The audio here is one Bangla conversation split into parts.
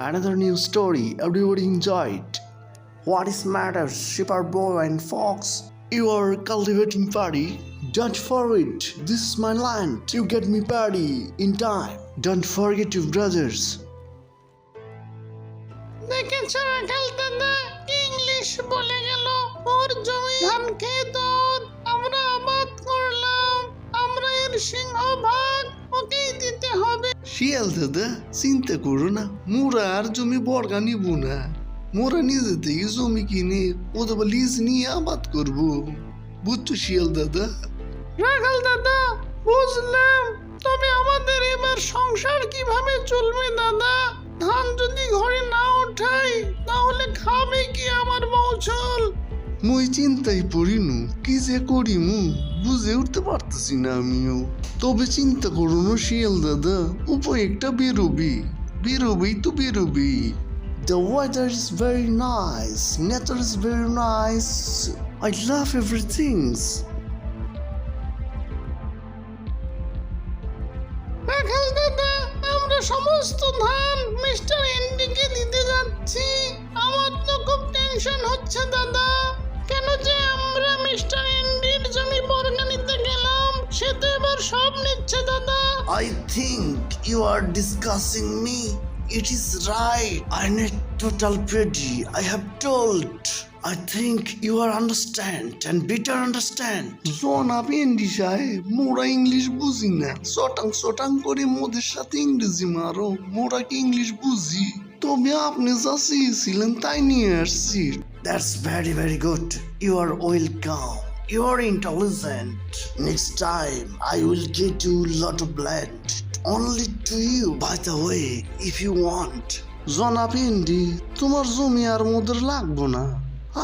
Another new story everybody enjoyed. What is matters, shepherd boy and fox? You are cultivating paddy. Don't forget, this is my land. You get me paddy in time. Don't forget your brothers. দেখেছ রাখাল দাদা ইংলিশ বলে গেল ওর জমি ধান খেত আমরা আবাদ করলাম আমরা এর সিংহভাগ ওকেই দিতে হবে। শিয়াল দাদা চিন্তা করো না, মোরা আর জমি বর্গা নিব না। মোরা নিজে থেকে জমি কিনে অথবা লিজ নিয়ে আবাদ করব, বুঝছো শিয়াল দাদা? রাখাল দাদা বুঝলাম, তবে আমাদের এবার সংসার কিভাবে চলবে দাদা? ধান যদি ঘরে না ওঠাই তাহলে খাবে কি আমার বউছল? মুই চিন্তাই পড়িনু, কি যে করিমু বুঝে উঠতে পারতেছি না আমিও। তবে চিন্তা করো না শিয়াল দাদা, উপায় একটা বেরোবেই তো বেরোবেই। The weather is very nice, nature is very nice. I love everything. রাখাল দাদা আমরা সমস্ত ধান মিস্টার এন্ডিকে দিতে যাচ্ছি। আমার তো খুব টেনশন হচ্ছে দাদা, কেন যে আমরা মিস্টার এন্ডির জমি বর্গা নিতে গেলাম, সে তো এবার সব নিচ্ছে দাদা। I think you are discussing me. It is right. I need total pity. I have told. I think you are understand and better understand. জনাব এন্ডি সাহেব, মোরা ইংলিশ বুঝি না। সটাং করে মোদের সাথে ইংরেজি মারো, মোরা কি ইংলিশ বুঝি? তবে আপনি যা চেয়েছিলেন তাই নিয়ে আসছি। That's very very good. You are welcome. You are intelligent. Next time I will get you lot of land. Only to you. By the way, if you want. জনাব এন্ডি, তোমার জমি আর মোদের লাগবো না।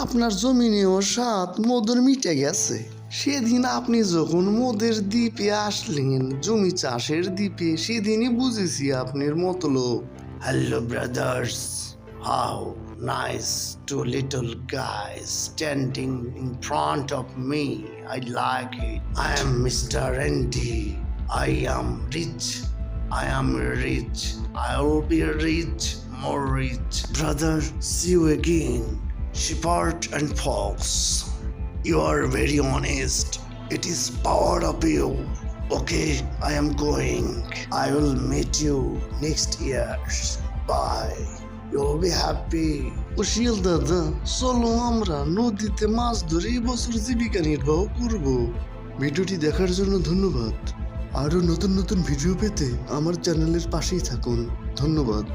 আপনার জমি নেওয়ার স্বাদ মোদের মিটে গেছে। সেদিন আপনি যখন মোদের দ্বীপে আসলেন, জমি চাষের দ্বীপে, সেদিনই বুঝেছি আপনার মতলব। Hello brothers, how nice two little guys standing in front of me. I like it. I am Mr. Andy. I am rich. I am rich. I will be rich, more rich. Brother, see you again. Shepherd and fox. You are very honest. It is power of you. Okay, I am going. I will meet you next year. Bye. You'll be happy. ও শিয়াল দাদা, চলো আমরা নদীতে মাছ ধরে এই বছর জীবিকা নির্বাহ করব। ভিডিওটি দেখার জন্য ধন্যবাদ। আরো নতুন নতুন ভিডিও পেতে আমার চ্যানেলের পাশেই থাকুন। ধন্যবাদ।